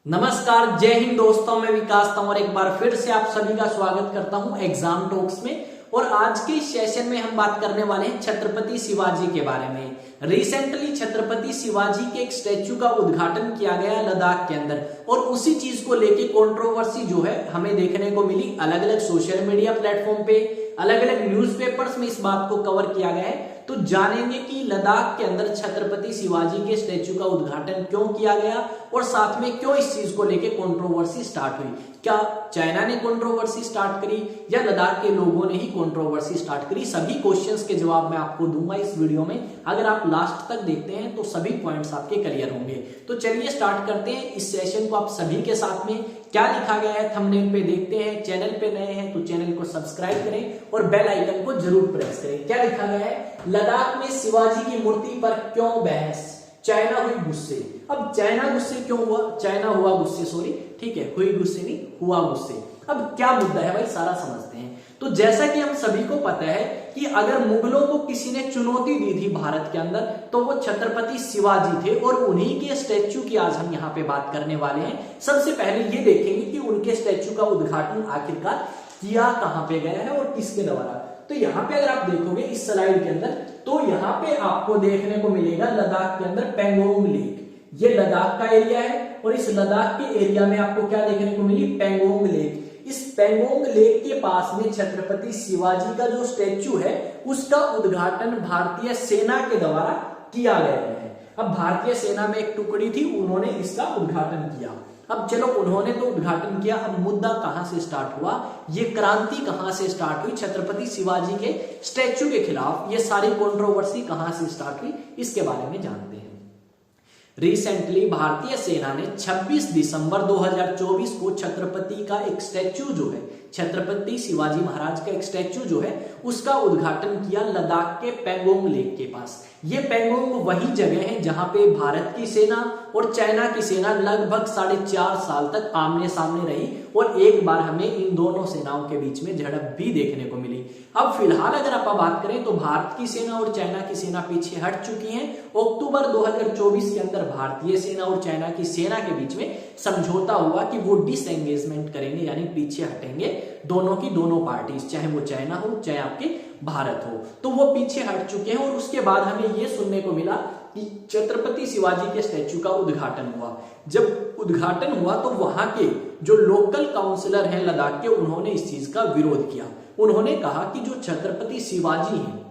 नमस्कार, जय हिंद दोस्तों। मैं विकास तंवर एक बार फिर से आप सभी का स्वागत करता हूं एग्जाम टॉक्स में। और आज के सेशन में हम बात करने वाले हैं छत्रपति शिवाजी के बारे में। रिसेंटली छत्रपति शिवाजी के एक स्टैचू का उद्घाटन किया गया लद्दाख के अंदर, और उसी चीज को लेके कंट्रोवर्सी जो है हमें देखने को मिली। अलग अलग सोशल मीडिया प्लेटफॉर्म पे, अलग अलग न्यूज़पेपर्स में इस बात को कवर किया गया है। तो जानेंगे कि लद्दाख के अंदर छत्रपति शिवाजी के स्टैचू का उद्घाटन क्यों किया गया और साथ में क्यों इस चीज को लेके कंट्रोवर्सी स्टार्ट हुई। क्या चाइना ने कंट्रोवर्सी स्टार्ट करी या लद्दाख के लोगों ने ही कंट्रोवर्सी स्टार्ट करी? सभी क्वेश्चंस के जवाब मैं आपको दूंगा इस वीडियो में। अगर आप लास्ट तक देखते हैं तो सभी पॉइंट्स आपके क्लियर होंगे। तो चलिए स्टार्ट करते हैं इस सेशन को आप सभी के साथ में। क्या लिखा गया है थंबनेल पे देखते हैं। चैनल पे नए हैं तो चैनल को सब्सक्राइब करें और बेल आइकन को जरूर प्रेस करें। क्या लिखा गया है? लद्दाख में शिवाजी की मूर्ति पर क्यों बहस, चाइना हुई गुस्से। अब चाइना गुस्से क्यों हुआ? चाइना हुआ गुस्से, सॉरी, ठीक है, हुई गुस्से नहीं, हुआ गुस्से। अब क्या मुद्दा है भाई, सारा समझते हैं। तो जैसा कि हम सभी को पता है कि अगर मुगलों को किसी ने चुनौती दी थी भारत के अंदर तो वो छत्रपति शिवाजी थे, और उन्हीं के स्टैचू की आज हम यहाँ पे बात करने वाले हैं। सबसे पहले ये देखेंगे कि उनके स्टैचू का उद्घाटन आखिरकार किया कहाँ पे गया है और किसके द्वारा। तो यहाँ पे अगर आप देखोगे इस स्लाइड के अंदर, तो यहाँ पे आपको देखने को मिलेगा लद्दाख के अंदर पेंगोंग लेक। ये लद्दाख का एरिया है और इस लद्दाख के एरिया में आपको क्या देखने को मिली? पेंगोंग लेक। इस पेंगोंग लेक के पास में छत्रपति शिवाजी का जो स्टैचू है उसका उद्घाटन भारतीय सेना के द्वारा किया गया है। अब भारतीय सेना में एक टुकड़ी थी, उन्होंने इसका उद्घाटन किया। अब चलो, उन्होंने तो उद्घाटन किया, अब मुद्दा कहां से स्टार्ट हुआ, ये क्रांति कहां से स्टार्ट हुई छत्रपति शिवाजी के स्टैचू के खिलाफ, ये सारी कंट्रोवर्सी कहां से स्टार्ट हुई, इसके बारे में जानते हैं। रिसेंटली भारतीय सेना ने 26 दिसंबर 2024 को छत्रपति का एक स्टैचू जो है, छत्रपति शिवाजी महाराज का एक स्टैचू जो है उसका उद्घाटन किया लद्दाख के पेंगोंग लेक के पास। ये पेंगोंग वही जगह है जहां पे भारत की सेना और चाइना की सेना लगभग 4.5 साल तक आमने सामने रही, और एक बार हमें इन दोनों सेनाओं के बीच में झड़प भी देखने को मिली। अब फिलहाल अगर आप बात करें तो भारत की सेना और चाइना की सेना पीछे हट चुकी हैं। अक्टूबर 2024 के अंदर भारतीय सेना और चाइना की सेना के बीच में समझौता हुआ कि वो डिसएंगेजमेंट करेंगे, यानी पीछे हटेंगे दोनों की दोनों पार्टीज, चाहे वो चाइना हो चाहे आपके भारत हो। तो वो पीछे हट चुके हैं, और उसके बाद हमें ये सुनने को मिला कि छत्रपति शिवाजी के स्टैचू का उद्घाटन हुआ। जब उद्घाटन हुआ तो वहां के जो लोकल काउंसिलर हैं लद्दाख के, उन्होंने इस चीज का विरोध किया। उन्होंने कहा कि जो छत्रपति शिवाजी हैं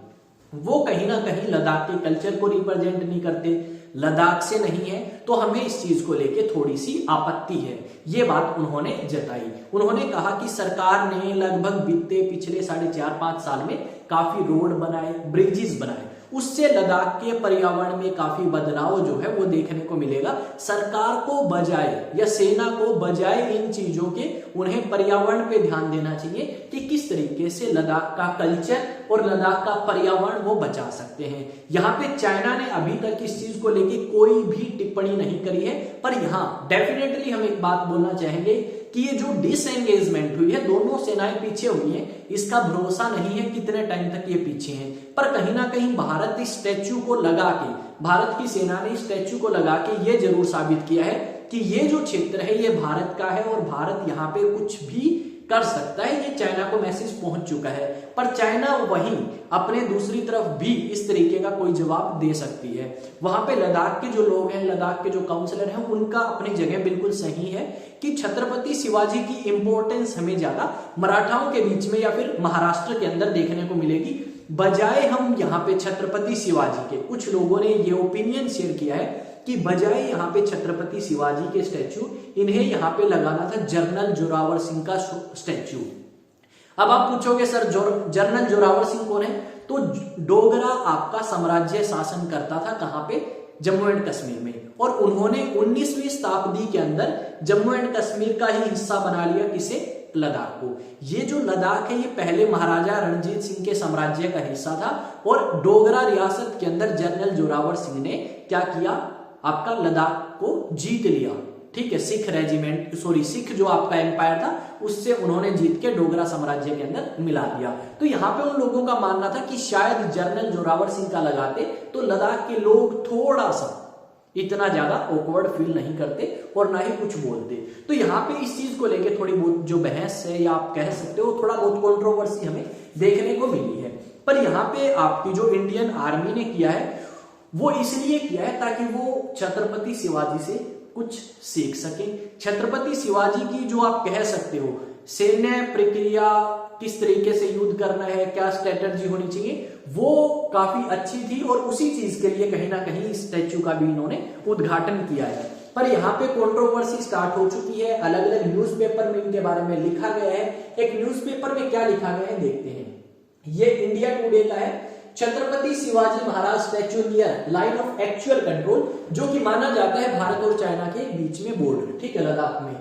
वो कहीं ना कहीं लद्दाख के कल्चर को रिप्रेजेंट नहीं करते, लद्दाख से नहीं है, तो हमें इस चीज को लेके थोड़ी सी आपत्ति है। ये बात उन्होंने जताई। उन्होंने कहा कि सरकार ने लगभग बीते पिछले 4.5 साल में काफी रोड बनाए, ब्रिजेस बनाए, उससे लद्दाख के पर्यावरण में काफी बदलाव जो है वो देखने को मिलेगा। सरकार को बजाय या सेना को बजाय इन चीजों के उन्हें पर्यावरण पे ध्यान देना चाहिए कि किस तरीके से लद्दाख का कल्चर और लद्दाख का पर्यावरण वो बचा सकते हैं। यहाँ पे चाइना ने अभी तक इस चीज को लेके कोई भी टिप्पणी नहीं करी है, पर यहाँ डेफिनेटली हम एक बात बोलना चाहेंगे कि ये जो डिसएंगेजमेंट हुई है, दोनों सेनाएं पीछे हुई हैं, इसका भरोसा नहीं है कितने टाइम तक ये पीछे हैं। पर कहीं ना कहीं भारत इस स्टैचू को लगा के, भारत की सेना ने इस स्टैचू को लगा के ये जरूर साबित किया है कि ये जो क्षेत्र है ये भारत का है और भारत यहाँ पे कुछ भी कर सकता है। ये चाइना को मैसेज पहुंच चुका है, पर चाइना वहीं अपने दूसरी तरफ भी इस तरीके का कोई जवाब दे सकती है। वहां पे लद्दाख के जो लोग हैं, लद्दाख के जो काउंसिलर हैं, उनका अपनी जगह बिल्कुल सही है कि छत्रपति शिवाजी की इंपॉर्टेंस हमें ज्यादा मराठाओं के बीच में या फिर महाराष्ट्र के अंदर देखने को मिलेगी, बजाय हम यहाँ पे छत्रपति शिवाजी के। कुछ लोगों ने ये ओपिनियन शेयर किया है कि बजाय यहाँ पे छत्रपति शिवाजी के स्टैचू, इन्हें यहाँ पे लगाना था जनरल जोरावर सिंह का स्टैचू। अब आप पूछोगे सर जनरल जोरावर सिंह कौन है? तो डोगरा आपका साम्राज्य शासन करता था कहां पे? जम्मू एंड कश्मीर में, और उन्होंने 19वीं शताब्दी के अंदर जम्मू एंड कश्मीर का ही हिस्सा बना लिया, किसे? लद्दाख को। ये जो लद्दाख है ये पहले महाराजा रणजीत सिंह के साम्राज्य का हिस्सा था, और डोगरा रियासत के अंदर जनरल जोरावर सिंह ने क्या किया? आपका लद्दाख को जीत लिया, ठीक है। सिख जो आपका एम्पायर था उससे उन्होंने जीत के डोगरा साम्राज्य के अंदर मिला दिया। तो यहाँ पे उन लोगों का मानना था कि शायद जनरल जोरावर सिंह का लगाते तो लद्दाख के लोग थोड़ा सा इतना ज्यादा ऑकवर्ड फील नहीं करते और ना ही कुछ बोलते। तो यहाँ पे इस चीज को लेके थोड़ी बहुत जो बहस है या आप कह सकते हो थोड़ा बहुत कंट्रोवर्सी हमें देखने को मिली है। पर यहाँ पे आपकी जो इंडियन आर्मी ने किया है वो इसलिए किया है ताकि वो छत्रपति शिवाजी से कुछ सीख सके। छत्रपति शिवाजी की जो आप कह सकते हो सैन्य प्रक्रिया, किस तरीके से युद्ध करना है, क्या स्ट्रेटजी होनी चाहिए, वो काफी अच्छी थी और उसी चीज के लिए कहीं ना कहीं स्टैच्यू का भी इन्होंने उद्घाटन किया है। पर यहाँ पे कंट्रोवर्सी स्टार्ट हो चुकी है, अलग अलग न्यूज़पेपर में इनके बारे में लिखा गया है। एक न्यूज़पेपर में क्या लिखा गया है देखते हैं, ये इंडिया टुडे का है। Chhatrapati Shivaji Maharaj statue near line of actual control, जो कि माना जाता है भारत और चाइना के बीच में बॉर्डर, ठीक है, लद्दाख में,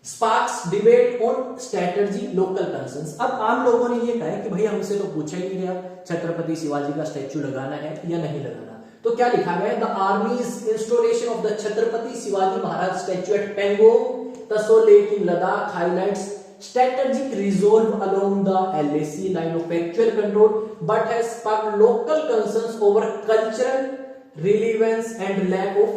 sparks debate on strategy local concerns. अब आम लोगों ने ये कहा है कि भाई हमसे तो पूछा ही नहीं गया छत्रपति शिवाजी का स्टैच्यू लगाना है या नहीं लगाना। तो क्या लिखा गया है, the army's installation of the Chhatrapati Shivaji Maharaj statue at Pangong Tso lake in Ladakh highlights strategic resolve along the LAC line of actual control but has sparked local concerns over cultural relevance and lack of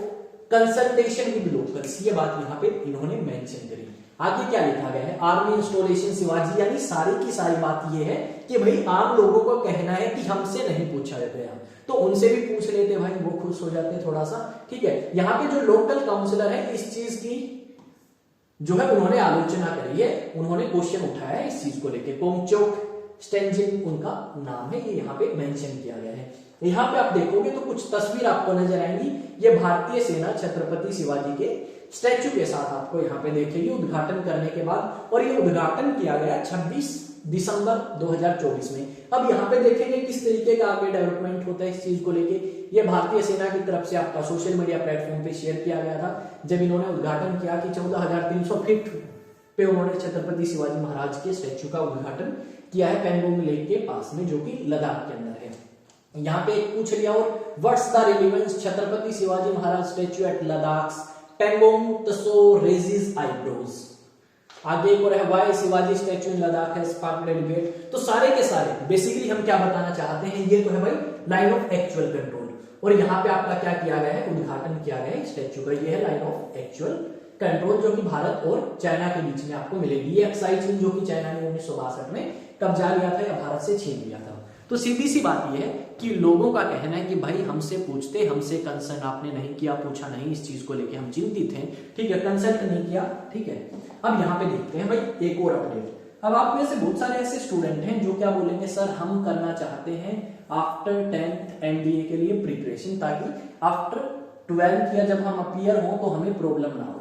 consultation with locals। ये बात यहाँ पे इन्होंने mention करी। आगे क्या लिखा गया है, आर्मी इंस्टॉलेशन शिवाजी, यानी सारी की सारी बात ये है कि भाई आम लोगों को कहना है कि हमसे नहीं पूछा गया, तो उनसे भी पूछ लेते भाई, वो खुश हो जाते थोड़ा सा, ठीक है। यहाँ पे जो लोकल काउंसिलर है इस चीज की जो है उन्होंने आलोचना करी है, उन्होंने क्वेश्चन उठाया है इस चीज को लेके। कोंगचोक स्टेंजिंग उनका नाम है, ये यहाँ पे मेंशन किया गया है। यहाँ पे आप देखोगे तो कुछ तस्वीर आपको नजर आएंगी, ये भारतीय सेना छत्रपति शिवाजी के स्टैच्यू के साथ आपको यहाँ पे देखेगी उद्घाटन करने के बाद, और ये उद्घाटन किया गया 26 दिसंबर 2024 में। अब यहाँ पे देखेंगे किस तरीके का आगे डेवलपमेंट होता है इस चीज को लेके। ये भारतीय सेना की तरफ से आपका सोशल मीडिया प्लेटफॉर्म पे शेयर किया गया था जब इन्होंने उद्घाटन किया कि 14,300 फीट पे उन्होंने छत्रपति शिवाजी महाराज के स्टैच्यू का उद्घाटन किया है पेंगोंग लेक के पास में, जो कि लद्दाख के अंदर है। यहाँ पे पूछ लिया, और what's the relevance Chhatrapati Shivaji Maharaj statue at Ladakh Pangong Tso raises eyebrows. आगे एक और है, why Shivaji statue in Ladakh has sparked debate. तो सारे के सारे बेसिकली हम क्या बताना चाहते हैं, ये तो है भाई लाइन ऑफ एक्चुअल कंट्रोल, और यहाँ पे आपका क्या किया गया है, उद्घाटन किया गया है स्टैच्यू का। ये है लाइन ऑफ एक्चुअल कंट्रोल जो कि भारत और चाइना के बीच में आपको मिलेगी। ये अक्साई चीन जो कि चाइना ने 1962 में कब्जा लिया था या भारत से छीन लिया था। तो सीधी सी बात यह है कि लोगों का कहना है कि भाई हमसे पूछते, हमसे कंसर्न आपने नहीं किया, पूछा नहीं, इस चीज को लेके हम चिंतित हैं, ठीक है, कंसल्ट नहीं किया, ठीक है। अब यहाँ पे देखते हैं भाई एक और अपडेट। अब आप में से बहुत सारे ऐसे स्टूडेंट हैं जो क्या बोलेंगे, सर हम करना चाहते हैं आफ्टर 10th एनडीए के लिए प्रिपरेशन, ताकि आफ्टर 12th या जब हम अपीयर हो तो हमें प्रॉब्लम ना हो।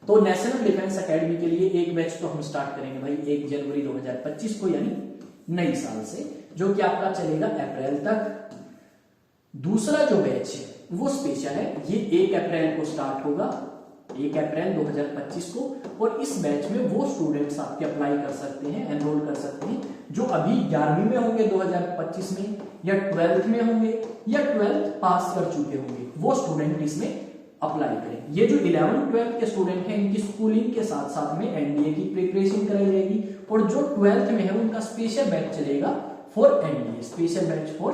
तो नेशनल डिफेंस एकेडमी के लिए एक बैच तो हम स्टार्ट करेंगे भाई 1 जनवरी 2025 को, यानी नई साल से, जो कि आपका चलेगा अप्रैल तक। दूसरा जो बैच है वो स्पेशल है, ये 1 अप्रैल को स्टार्ट होगा, 1 अप्रैल 2025 को। और इस बैच में वो स्टूडेंट्स आपके अप्लाई कर सकते हैं, एनरोल कर सकते हैं जो अभी 11वीं में होंगे 2025 में, या 12th में होंगे, या 12th पास कर चुके होंगे, वो स्टूडेंट इसमें अप्लाई करें। ये जो 11th 12th के स्टूडेंट हैं इनकी स्कूलिंग के साथ साथ में एनडीए की प्रिपरेशन कराई जाएगी, और जो 12th में है उनका स्पेशल बैच चलेगा for NDA, special batch for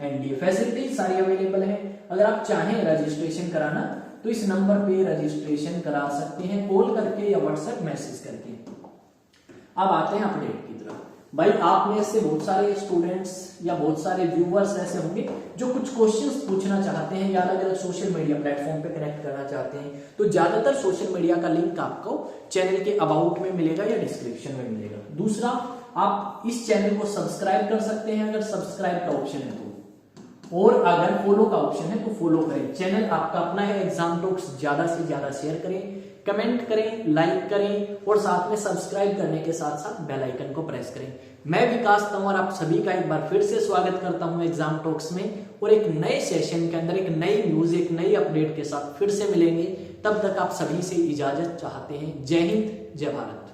NDA. Facilities सारी अवेलेबल है। अगर आप चाहें रजिस्ट्रेशन कराना तो इस नंबर पे रजिस्ट्रेशन करा सकते हैं, कॉल करके या व्हाट्सएप मैसेज करके। अब आते हैं अपडेट की तरफ। भाई आप में से बहुत सारे स्टूडेंट्स या बहुत सारे व्यूअर्स ऐसे होंगे जो कुछ क्वेश्चंस पूछना चाहते हैं या अलग अलग सोशल मीडिया प्लेटफॉर्म पे कनेक्ट करना चाहते हैं। तो ज्यादातर सोशल मीडिया का लिंक आपको चैनल के अबाउट में मिलेगा या डिस्क्रिप्शन में मिलेगा। दूसरा, आप इस चैनल को सब्सक्राइब कर सकते हैं अगर सब्सक्राइब का ऑप्शन है तो, और अगर फॉलो का ऑप्शन है तो फॉलो करें। चैनल आपका अपना है, एग्जाम टॉक्स ज्यादा से ज्यादा शेयर करें, कमेंट करें, लाइक करें, और साथ में सब्सक्राइब करने के साथ साथ बेल आइकन को प्रेस करें। मैं विकास तंवर आप सभी का एक बार फिर से स्वागत करता हूं एग्जाम टॉक्स में, और एक नए सेशन के अंदर एक नई न्यूज, एक नई अपडेट के साथ फिर से मिलेंगे। तब तक आप सभी से इजाजत चाहते हैं। जय हिंद, जय भारत।